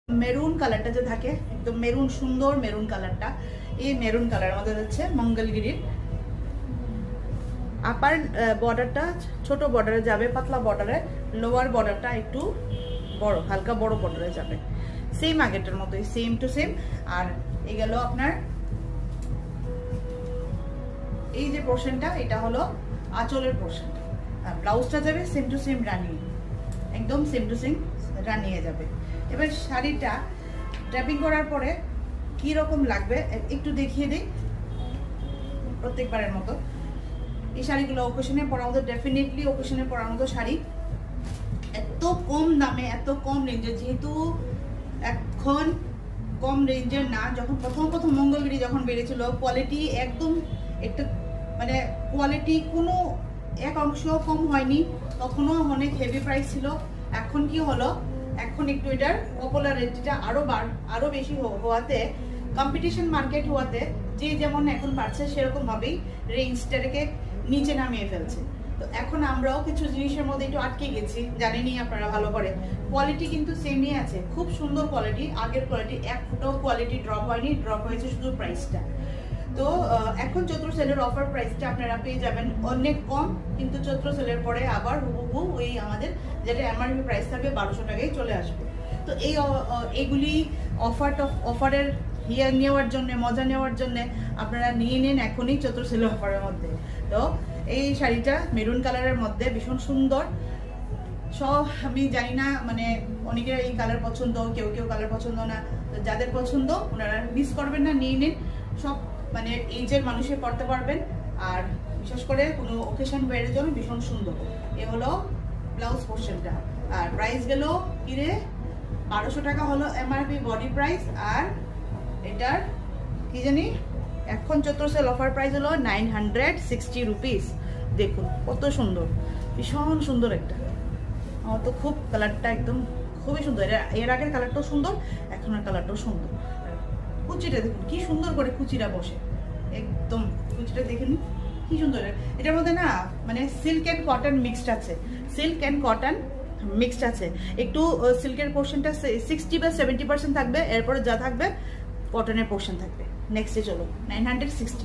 Maroon কালারটা যে থাকে একদম মেরুন, সুন্দর মেরুন কালারটা, এই মেরুন কালার আমাদের হচ্ছে মঙ্গলগিরির। আপার বর্ডারটা ছোট বর্ডারে যাবে, পাতলা বর্ডারে, লোয়ার বর্ডারটা একটু বড়, হালকা বড় বর্ডারে যাবে, সেম আগেরটার মতোই, সেম টু সেম। আর এই গেল আপনার এই যে পোর্শনটা, এটা হলো আঁচলের পোর্শনটা, আর ব্লাউজটা যাবে সেম টু সেম রানিং, একদম সেম টু সেম রানিয়ে যাবে। এবার শাড়িটা ড্র্যাপিং করার পরে কি রকম লাগবে একটু দেখিয়ে দিই প্রত্যেকবারের মতো। এই শাড়িগুলো অকেশনে পরার মতো, ডেফিনেটলি অকেশনে পরার মতো শাড়ি। এত কম দামে, এত কম রেঞ্জে, যেহেতু এখন কম রেঞ্জের না, যখন প্রথম মঙ্গলগিরি যখন বেরিয়েছিল, কোয়ালিটি একদম একটা মানে কোয়ালিটি কোনো এক অংশ কম হয়নি, তখনও অনেক হেভি প্রাইস ছিল। এখন কি হলো, এখন একটু এটার পপুলারিটিটা আরো বেশি হওয়াতে, কম্পিটিশন মার্কেট হওয়াতে যে যেমন এখন পারছে সেরকম ভাবেই রেঞ্জটাকে নিচে নামিয়ে ফেলছে। তো এখন আমরাও কিছু জিনিসের মধ্যে একটু আটকে গেছি, জানেনই আপনারা ভালো করে। কোয়ালিটি কিন্তু সেমই আছে, খুব সুন্দর কোয়ালিটি, আগের কোয়ালিটি, এক ফুটও কোয়ালিটি ড্রপ হয়নি, ড্রপ হয়েছে শুধু প্রাইসটা। তো এখন চৈত্র সেলের অফার প্রাইসটা আপনারা পেয়ে যাবেন অনেক কম, কিন্তু চৈত্র সেলের পরে আবার হুবহু ওই আমাদের যেটা এমআরপি প্রাইস থাকবে 1200 টাকায় চলে আসবে। তো এইগুলি অফারের নেওয়ার জন্য, মজা নেওয়ার জন্য আপনারা নিয়ে নিন এখনই চৈত্র সেলের অফারের মধ্যে। তো এই শাড়িটা মেরুন কালারের মধ্যে ভীষণ সুন্দর। সব আমি জানি না, মানে অনেকের এই কালার পছন্দ, কেউ কালার পছন্দ না, তো যাদের পছন্দ ওনারা মিস করবেন না, নিয়ে নিন। সব মানে এইজের মানুষে পড়তে পারবেন, আর বিশেষ করে কোনো ওকেশন ওয়্যারের জন্য ভীষণ সুন্দর। এ হলো ব্লাউজ পোর্শনটা, আর প্রাইস গেল কিরে 1200 টাকা হলো এমআরপি বডি প্রাইস, আর এটার কি জানি এখন চৈত্র সেল অফার প্রাইস হলো 960 রুপিস। দেখুন কত সুন্দর, ভীষণ সুন্দর একটা। আমার তো খুব কালারটা একদম খুবই সুন্দর, এর আগের কালারটাও সুন্দর, এখনের কালারটাও সুন্দর। কুচিটা দেখুন কি সুন্দর করে কুচিটা বসে, একদম কুচিটা দেখেন কি সুন্দর। এটার মধ্যে না মানে সিল্ক অ্যান্ড কটন মিক্সড আছে, সিল্ক অ্যান্ড কটন মিক্সড আছে। একটু সিল্কের পোর্শনটা 60 বা 70% থাকবে, এরপরে যা থাকবে কটনের পোর্শন থাকবে। নেক্সটে চলো 960।